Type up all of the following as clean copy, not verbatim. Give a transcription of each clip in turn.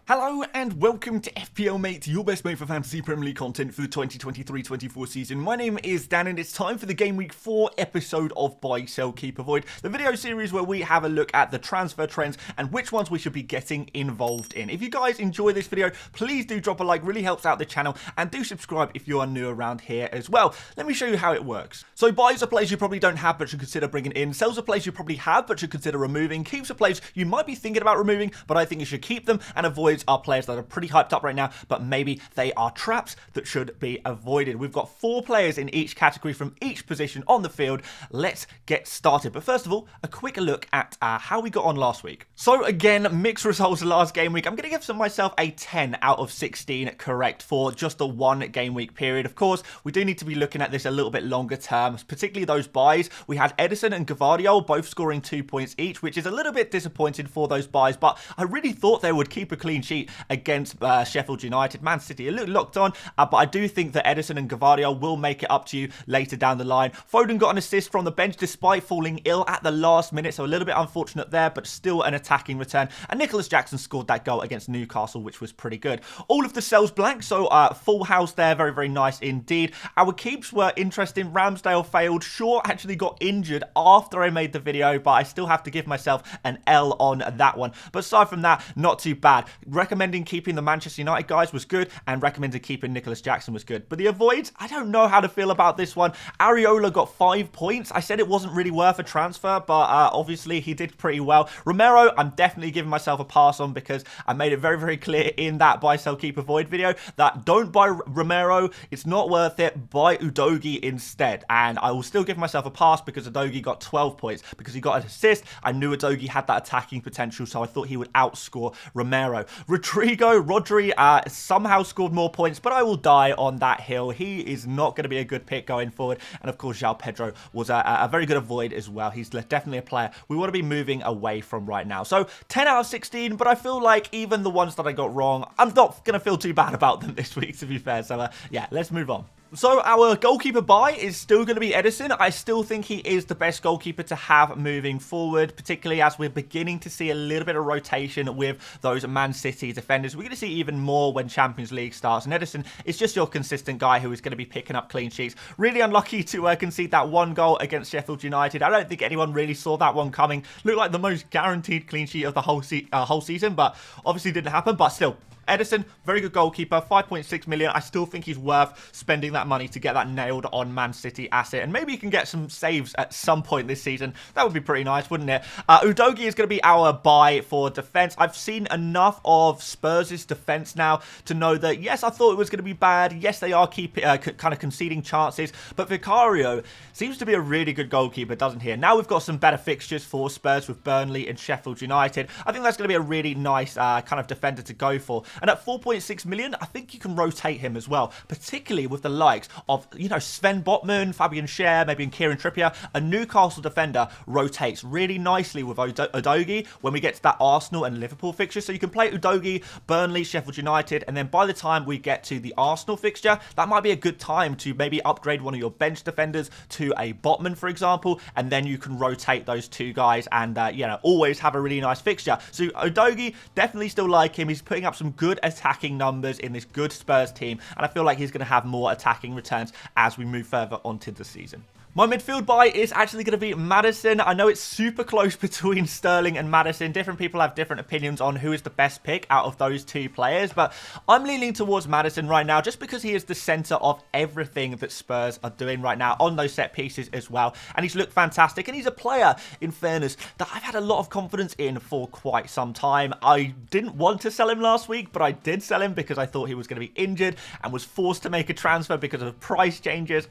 Hello and welcome to FPL Mate, your best mate for fantasy Premier League content for the 2023-24 season. My name is Dan and it's time for the Game Week 4 episode of Buy, Sell, Keep, Avoid, the video series where we have a look at the transfer trends and which ones we should be getting involved in. If you guys enjoy this video, please do drop a like, really helps out the channel, and do subscribe if you are new around here as well. Let me show you how it works. So buys are players you probably don't have but should consider bringing in, sells are players you probably have but should consider removing, keeps are players you might be thinking about removing but I think you should keep them, and avoid are players that are pretty hyped up right now, but maybe they are traps that should be avoided. We've got 4 players in each category from each position on the field. Let's get started. But first of all, a quick look at how we got on last week. So again, mixed results last game week. I'm going to give myself a 10 out of 16 correct for just the one game week period. Of course, we do need to be looking at this a little bit longer term, particularly those buys. We had Edison and Gavardio both scoring 2 points each, which is a little bit disappointing for those buys, but I really thought they would keep a clean sheet against Sheffield United. Man City a little locked on, but I do think that Edison and Gavardio will make it up to you later down the line. Foden got an assist from the bench despite falling ill at the last minute, so a little bit unfortunate there, but still an attacking return. And Nicholas Jackson scored that goal against Newcastle, which was pretty good. All of the cells blank, so full house there. Very, very nice indeed. Our keeps were interesting. Ramsdale failed. Shaw actually got injured after I made the video, but I still have to give myself an L on that one. But aside from that, not too bad. Recommending keeping the Manchester United guys was good, and recommended keeping Nicholas Jackson was good. But the avoids, I don't know how to feel about this one. Areola got 5 points. I said it wasn't really worth a transfer, but obviously he did pretty well. Romero, I'm definitely giving myself a pass on because I made it very, very clear in that buy, sell, keep, avoid video that don't buy Romero. It's not worth it. Buy Udogie instead. And I will still give myself a pass because Udogie got 12 points because he got an assist. I knew Udogie had that attacking potential, so I thought he would outscore Romero. Rodri somehow scored more points, but I will die on that hill. He is not going to be a good pick going forward. And of course, João Pedro was a very good avoid as well. He's definitely a player we want to be moving away from right now. So 10 out of 16, but I feel like even the ones that I got wrong, I'm not going to feel too bad about them this week, to be fair. So yeah, let's move on. So our goalkeeper buy is still going to be Edison. I still think he is the best goalkeeper to have moving forward, particularly as we're beginning to see a little bit of rotation with those Man City defenders. We're going to see even more when Champions League starts. And Edison is just your consistent guy who is going to be picking up clean sheets. Really unlucky to concede that 1 goal against Sheffield United. I don't think anyone really saw that one coming. Looked like the most guaranteed clean sheet of the whole season, but obviously didn't happen. But still, Edison, very good goalkeeper, 5.6 million. I still think he's worth spending that money to get that nailed on Man City asset. And maybe he can get some saves at some point this season. That would be pretty nice, wouldn't it? Udogie is going to be our buy for defense. I've seen enough of Spurs' defense now to know that, yes, I thought it was going to be bad. Yes, they are kind of conceding chances. But Vicario seems to be a really good goalkeeper, doesn't he? And now we've got some better fixtures for Spurs with Burnley and Sheffield United. I think that's going to be a really nice kind of defender to go for. And at 4.6 million, I think you can rotate him as well, particularly with the likes of, Sven Botman, Fabian Schär, maybe Kieran Trippier. A Newcastle defender rotates really nicely with Udogie when we get to that Arsenal and Liverpool fixture. So you can play Udogie, Burnley, Sheffield United, and then by the time we get to the Arsenal fixture, that might be a good time to maybe upgrade one of your bench defenders to a Botman, for example, and then you can rotate those 2 guys and, always have a really nice fixture. So Udogie, definitely still like him. He's putting up some good attacking numbers in this good Spurs team, and I feel like he's going to have more attacking returns as we move further onto the season. My midfield buy is actually going to be Maddison. I know it's super close between Sterling and Maddison. Different people have different opinions on who is the best pick out of those 2 players, but I'm leaning towards Maddison right now just because he is the centre of everything that Spurs are doing right now on those set pieces as well. And he's looked fantastic, and he's a player, in fairness, that I've had a lot of confidence in for quite some time. I didn't want to sell him last week, but I did sell him because I thought he was going to be injured and was forced to make a transfer because of price changes.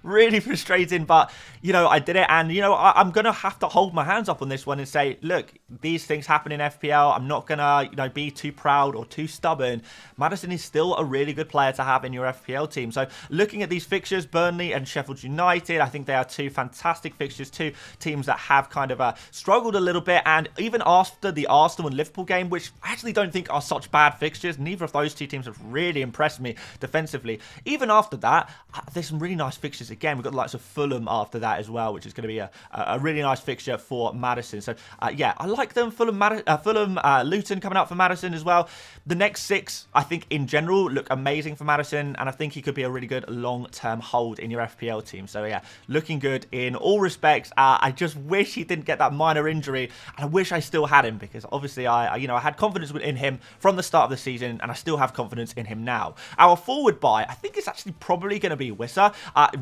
Really frustrating. But I did it, and I'm gonna have to hold my hands up on this one and say, look, these things happen in FPL. I'm not gonna be too proud or too stubborn. Maddison is still a really good player to have in your FPL team. So looking at these fixtures, Burnley and Sheffield United, I think they are 2 fantastic fixtures, 2 teams that have kind of struggled a little bit. And even after the Arsenal and Liverpool game, which I actually don't think are such bad fixtures, neither of those 2 teams have really impressed me defensively. Even after that, there's some really nice fixtures again. We've got the likes of Fulham, Fulham after that as well, which is going to be a really nice fixture for Maddison. So, yeah, I like them. Fulham, Luton coming up for Maddison as well. The next 6, I think, in general, look amazing for Maddison, and I think he could be a really good long-term hold in your FPL team. So, yeah, looking good in all respects. I just wish he didn't get that minor injury, and I wish I still had him, because obviously I had confidence in him from the start of the season, and I still have confidence in him now. Our forward buy, I think it's actually probably going to be Wissa.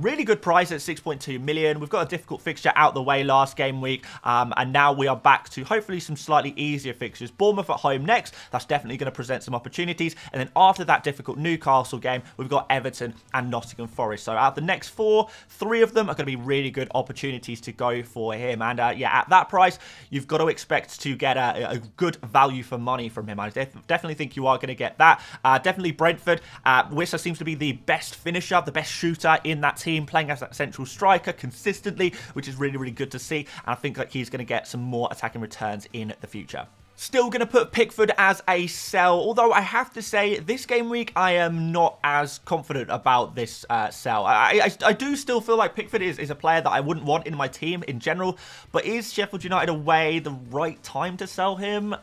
Really good price at 6.2 million. We've got a difficult fixture out the way last game week, and now we are back to hopefully some slightly easier fixtures. Bournemouth at home next. That's definitely going to present some opportunities, and then after that difficult Newcastle game, we've got Everton and Nottingham Forest. So out of the next 4, 3 of them are going to be really good opportunities to go for him, and yeah, at that price, you've got to expect to get a good value for money from him. I definitely think you are going to get that. Definitely Brentford. Wissa seems to be the best finisher, the best shooter in that team, playing as that central striker consistently, which is really, really good to see, and I think that he's going to get some more attacking returns in the future. Still going to put Pickford as a sell, although I have to say this game week I am not as confident about this sell. I do still feel like Pickford is a player that I wouldn't want in my team in general, but is Sheffield United away the right time to sell him?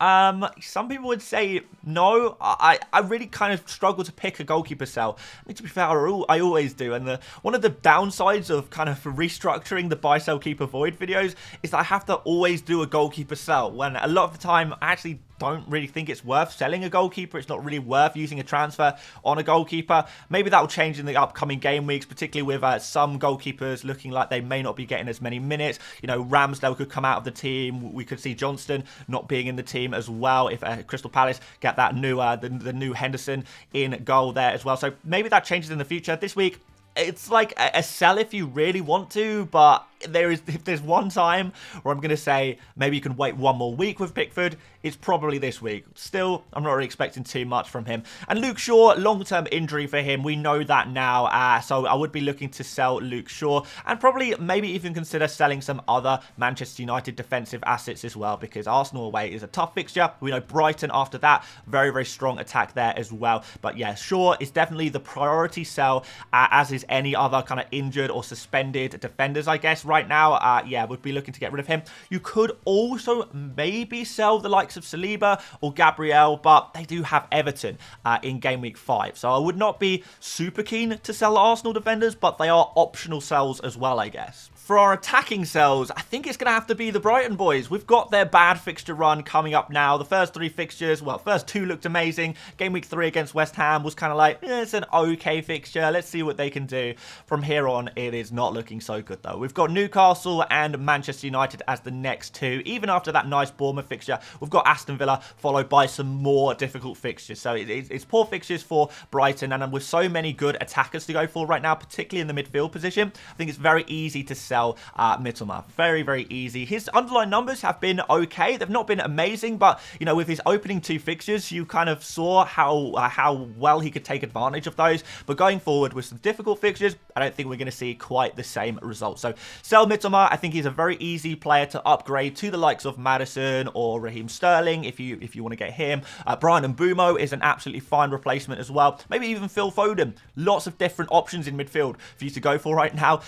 Some people would say no. I really kind of struggle to pick a goalkeeper sell. I mean, to be fair, I always do, and one of the downsides of kind of restructuring the buy, sell, keep, avoid videos is that I have to always do a goalkeeper sell, when a lot of the time I actually don't really think it's worth selling a goalkeeper. It's not really worth using a transfer on a goalkeeper. Maybe that will change in the upcoming game weeks, particularly with some goalkeepers looking like they may not be getting as many minutes. You know, Ramsdale could come out of the team. We could see Johnston not being in the team as well if Crystal Palace get that new the new Henderson in goal there as well. So maybe that changes in the future. This week, it's like a sell if you really want to, but if there's one time where I'm going to say maybe you can wait one more week with Pickford, it's probably this week. Still, I'm not really expecting too much from him. And Luke Shaw, long-term injury for him. We know that now. So I would be looking to sell Luke Shaw, and probably maybe even consider selling some other Manchester United defensive assets as well, because Arsenal away is a tough fixture. We know Brighton after that, very, very strong attack there as well. But yeah, Shaw is definitely the priority sell, as is any other kind of injured or suspended defenders, I guess, right now. Yeah, would be looking to get rid of him. You could also maybe sell the likes of Saliba or Gabriel, but they do have Everton in game week 5. So I would not be super keen to sell Arsenal defenders, but they are optional sells as well, I guess. For our attacking sells, I think it's going to have to be the Brighton boys. We've got their bad fixture run coming up now. The first 3 fixtures, well, first 2 looked amazing. Game week 3 against West Ham was kind of like, it's an okay fixture. Let's see what they can do. From here on, it is not looking so good, though. We've got Newcastle and Manchester United as the next 2. Even after that nice Bournemouth fixture, we've got Aston Villa followed by some more difficult fixtures. So it's poor fixtures for Brighton, and with so many good attackers to go for right now, particularly in the midfield position, I think it's very easy to sell Mittelmer. Very, very easy. His underlying numbers have been okay. They've not been amazing, but, you know, with his opening 2 fixtures, you kind of saw how well he could take advantage of those. But going forward with some difficult fixtures, I don't think we're going to see quite the same results. So sell Mittelmer. I think he's a very easy player to upgrade to the likes of Maddison or Raheem Sterling if you want to get him. Brian Mbeumo is an absolutely fine replacement as well. Maybe even Phil Foden. Lots of different options in midfield for you to go for right now.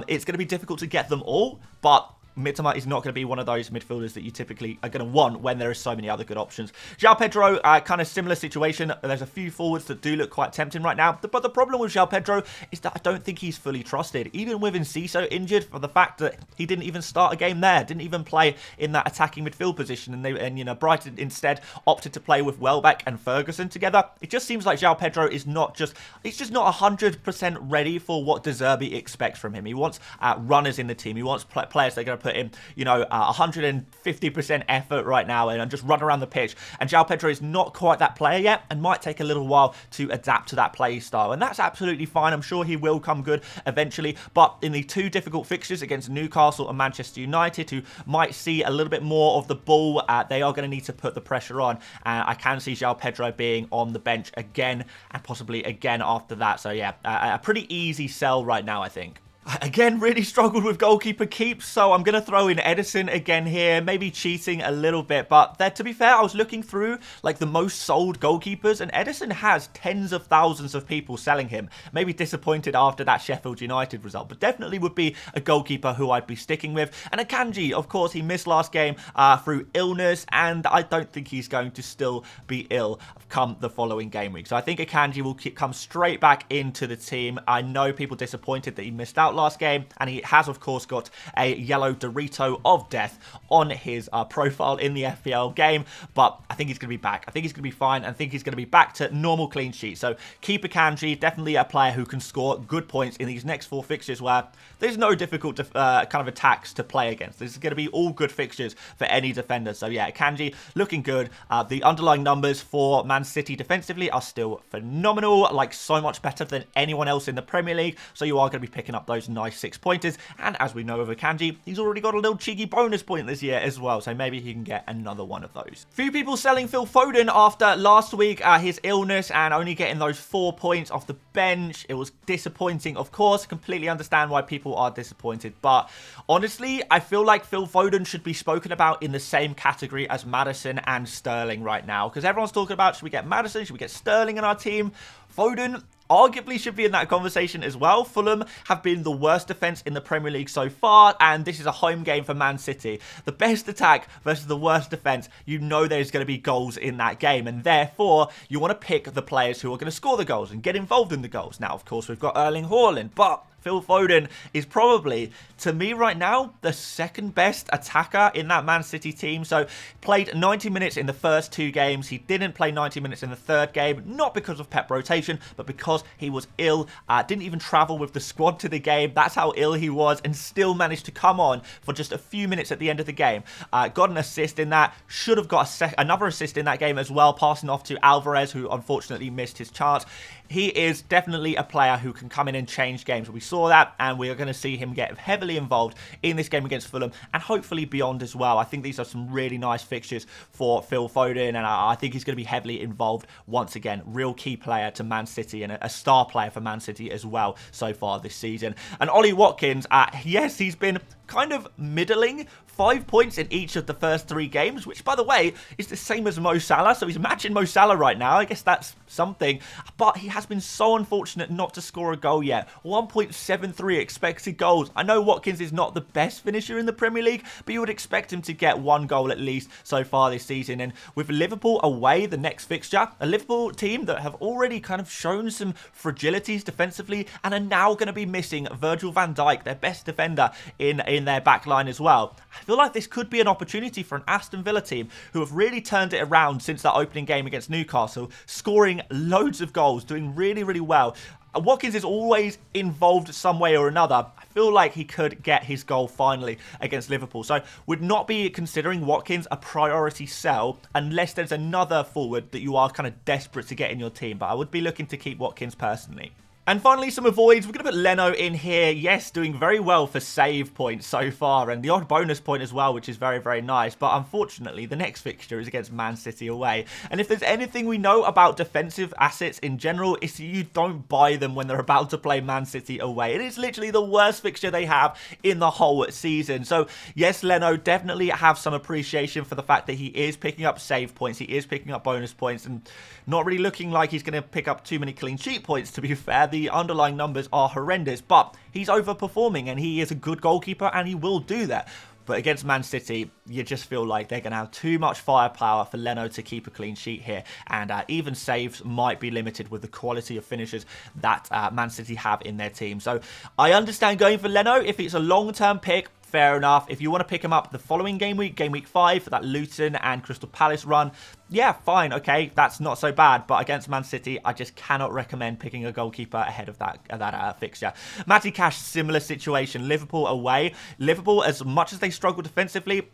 It's going to be difficult to get them all, but Mittelmer is not going to be one of those midfielders that you typically are going to want when there are so many other good options. João Pedro, kind of similar situation. There's a few forwards that do look quite tempting right now. But the problem with João Pedro is that I don't think he's fully trusted. Even with Enciso injured, for the fact that he didn't even start a game there, didn't even play in that attacking midfield position, and you know, Brighton instead opted to play with Welbeck and Ferguson together. It just seems like João Pedro is not just 100% ready for what De Zerbi expects from him. He wants runners in the team. He wants players that are going to put in, you know, 150% effort right now and just run around the pitch. And João Pedro is not quite that player yet and might take a little while to adapt to that play style. And that's absolutely fine. I'm sure he will come good eventually. But in the 2 difficult fixtures against Newcastle and Manchester United, who might see a little bit more of the ball, they are going to need to put the pressure on. I can see João Pedro being on the bench again and possibly again after that. So yeah, a pretty easy sell right now, I think. Again, really struggled with goalkeeper keeps, so I'm going to throw in Edison again here, maybe cheating a little bit, but to be fair, I was looking through like the most sold goalkeepers, and Edison has tens of thousands of people selling him. Maybe disappointed after that Sheffield United result, but definitely would be a goalkeeper who I'd be sticking with. And Akanji, of course, he missed last game through illness, and I don't think he's going to still be ill come the following game week. So I think Akanji will come straight back into the team. I know people disappointed that he missed out last game, and he has of course got a yellow Dorito of death on his profile in the FPL game, but I think he's going to be back. I think he's going to be fine. I think he's going to be back to normal clean sheet. So keep Akanji, definitely a player who can score good points in these next 4 fixtures where there's no difficult kind of attacks to play against. This is going to be all good fixtures for any defender. So yeah, Akanji looking good. The underlying numbers for Man City defensively are still phenomenal, like so much better than anyone else in the Premier League. So you are going to be picking up those nice 6-pointers. And as we know of Akanji, he's already got a little cheeky bonus point this year as well. So maybe he can get another one of those. Few people selling Phil Foden after last week, his illness, and only getting those 4 points off the bench. It was disappointing, of course. Completely understand why people are disappointed. But honestly, I feel like Phil Foden should be spoken about in the same category as Maddison and Sterling right now. Because everyone's talking about, should we get Maddison? Should we get Sterling in our team? Foden arguably should be in that conversation as well. Fulham have been the worst defence in the Premier League so far, and this is a home game for Man City. The best attack versus the worst defence, you know there's going to be goals in that game, and therefore you want to pick the players who are going to score the goals and get involved in the goals. Now, of course, we've got Erling Haaland, but Phil Foden is probably, to me right now, the second best attacker in that Man City team. So played 90 minutes in the first 2 games. He didn't play 90 minutes in the 3rd game, not because of Pep rotation, but because he was ill. Didn't even travel with the squad to the game. That's how ill he was, and still managed to come on for just a few minutes at the end of the game. Got an assist in that. Should have got another assist in that game as well, passing off to Alvarez, who unfortunately missed his chance. He is definitely a player who can come in and change games. We saw that, and we are going to see him get heavily involved in this game against Fulham, and hopefully beyond as well. I think these are some really nice fixtures for Phil Foden, and I think he's going to be heavily involved once again. Real key player to Man City, and a star player for Man City as well so far this season. And Ollie Watkins, yes, he's been kind of middling. 5 points in each of the first 3 games, which, by the way, is the same as Mo Salah. So he's matching Mo Salah right now. I guess that's something. But he has been so unfortunate not to score a goal yet. 1.73 expected goals. I know Watkins is not the best finisher in the Premier League, but you would expect him to get 1 goal at least so far this season. And with Liverpool away, the next fixture, a Liverpool team that have already kind of shown some fragilities defensively and are now going to be missing Virgil van Dijk, their best defender in their back line as well. I feel like this could be an opportunity for an Aston Villa team who have really turned it around since that opening game against Newcastle, scoring loads of goals, doing really, really well. Watkins is always involved some way or another. I feel like he could get his goal finally against Liverpool. So would not be considering Watkins a priority sell unless there's another forward that you are kind of desperate to get in your team. But I would be looking to keep Watkins personally. And finally, some avoids. We're going to put Leno in here. Yes, doing very well for save points so far, and the odd bonus point as well, which is very, very nice. But unfortunately, the next fixture is against Man City away. And if there's anything we know about defensive assets in general, it's that you don't buy them when they're about to play Man City away. It is literally the worst fixture they have in the whole season. So yes, Leno, definitely have some appreciation for the fact that he is picking up save points. He is picking up bonus points, and not really looking like he's going to pick up too many clean sheet points, to be fair. The underlying numbers are horrendous, but he's overperforming, and he is a good goalkeeper, and he will do that. But against Man City, you just feel like they're going to have too much firepower for Leno to keep a clean sheet here. And even saves might be limited with the quality of finishers that Man City have in their team. So I understand going for Leno if it's a long-term pick. Fair enough. If you want to pick him up the following game week 5, for that Luton and Crystal Palace run, yeah, fine, okay, that's not so bad. But against Man City, I just cannot recommend picking a goalkeeper ahead of that fixture. Matty Cash, similar situation. Liverpool away. Liverpool, as much as they struggle defensively,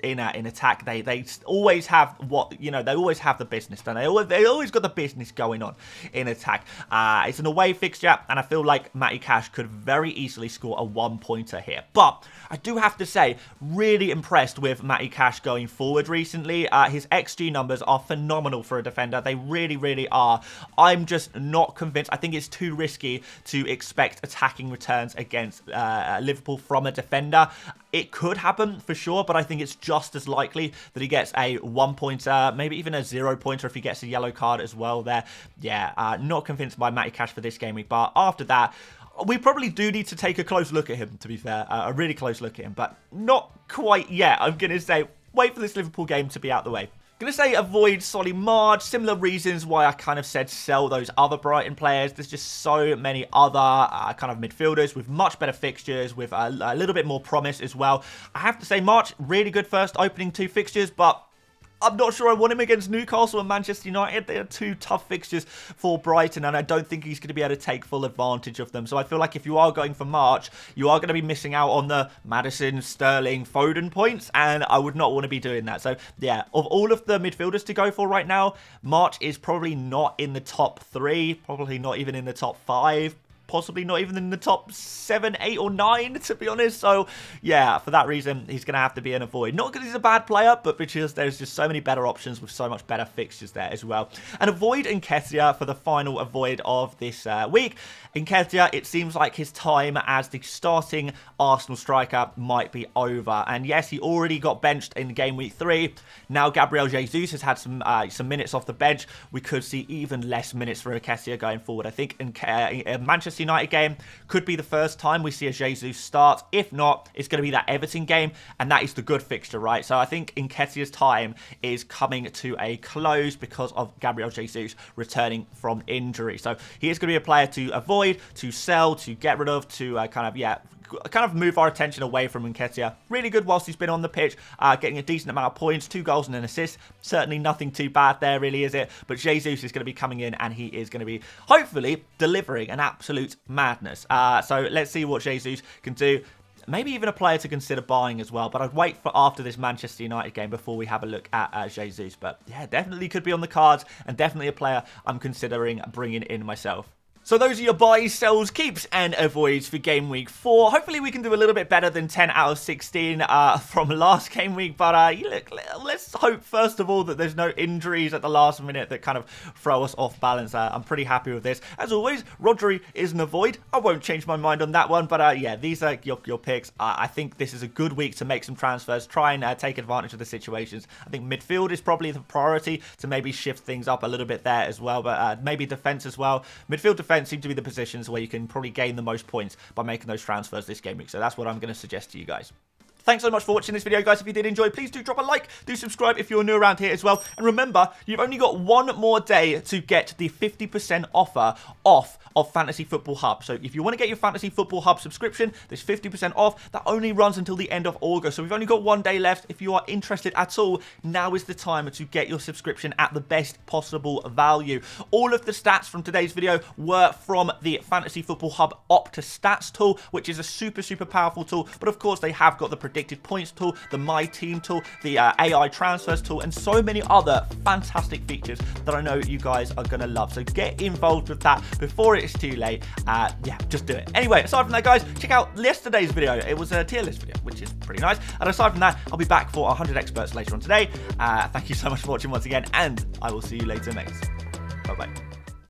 in attack. They always have they always have the business done. They always got the business going on in attack. It's an away fixture, and I feel like Matty Cash could very easily score a 1-pointer here. But I do have to say, really impressed with Matty Cash going forward recently. His XG numbers are phenomenal for a defender. They really, really are. I'm just not convinced. I think it's too risky to expect attacking returns against Liverpool from a defender. It could happen for sure, but I think it's just as likely that he gets a 1-pointer, maybe even a 0-pointer if he gets a yellow card as well there. Yeah, not convinced by Matty Cash for this game week, but after that, we probably do need to take a close look at him, to be fair. A really close look at him, but not quite yet. I'm going to say, wait for this Liverpool game to be out the way. Going to say avoid Solly Marge. Similar reasons why I kind of said sell those other Brighton players. There's just so many other kind of midfielders with much better fixtures, with a little bit more promise as well. I have to say March, really good first opening 2 fixtures, but I'm not sure I want him against Newcastle and Manchester United. They are 2 tough fixtures for Brighton, and I don't think he's going to be able to take full advantage of them. So I feel like if you are going for March, you are going to be missing out on the Maddison, Sterling, Foden points, and I would not want to be doing that. So yeah, of all of the midfielders to go for right now, March is probably not in the top 3, probably not even in the top 5. Possibly not even in the top 7, 8, or 9, to be honest. So, yeah, for that reason, he's going to have to be an avoid. Not because he's a bad player, but because there's just so many better options with so much better fixtures there as well. And avoid Nketiah for the final avoid of this week. Nketiah, it seems like his time as the starting Arsenal striker might be over. And yes, he already got benched in game week 3. Now Gabriel Jesus has had some minutes off the bench. We could see even less minutes for Nketiah going forward. I think in Manchester United game could be the first time we see a Jesus start. If not, it's going to be that Everton game, and that is the good fixture, right? So I think Nketiah's time is coming to a close because of Gabriel Jesus returning from injury. So he is going to be a player to avoid, to sell, to get rid of, to kind of move our attention away from Nketiah. Really good whilst he's been on the pitch, getting a decent amount of points, 2 goals and an assist. Certainly nothing too bad there, really, is it? But Jesus is going to be coming in, and he is going to be, hopefully, delivering an absolute madness. So let's see what Jesus can do. Maybe even a player to consider buying as well, but I'd wait for after this Manchester United game before we have a look at Jesus. But yeah, definitely could be on the cards, and definitely a player I'm considering bringing in myself. So those are your buys, sells, keeps, and avoids for game week 4. Hopefully we can do a little bit better than 10 out of 16 from last game week. But look, let's hope, first of all, that there's no injuries at the last minute that kind of throw us off balance. I'm pretty happy with this. As always, Rodri is an avoid. I won't change my mind on that one. But yeah, these are your picks. I think this is a good week to make some transfers, try and take advantage of the situations. I think midfield is probably the priority to maybe shift things up a little bit there as well. But maybe defense as well. Midfield, defense seem to be the positions where you can probably gain the most points by making those transfers this game week. So that's what I'm going to suggest to you guys. Thanks so much for watching this video, guys. If you did enjoy, please do drop a like, do subscribe if you're new around here as well. And remember, you've only got one more day to get the 50% offer off of Fantasy Football Hub. So if you want to get your Fantasy Football Hub subscription, there's 50% off. That only runs until the end of August. So we've only got one day left. If you are interested at all, now is the time to get your subscription at the best possible value. All of the stats from today's video were from the Fantasy Football Hub Opta Stats tool, which is a super powerful tool. But of course, they have got the predicted points tool, the My Team tool, the AI transfers tool, and so many other fantastic features that I know you guys are going to love. So get involved with that before it's too late. Yeah, just do it. Anyway, aside from that, guys, check out yesterday's video. It was a tier list video, which is pretty nice. And aside from that, I'll be back for 100 experts later on today. Thank you so much for watching once again, and I will see you later, mates. Bye-bye.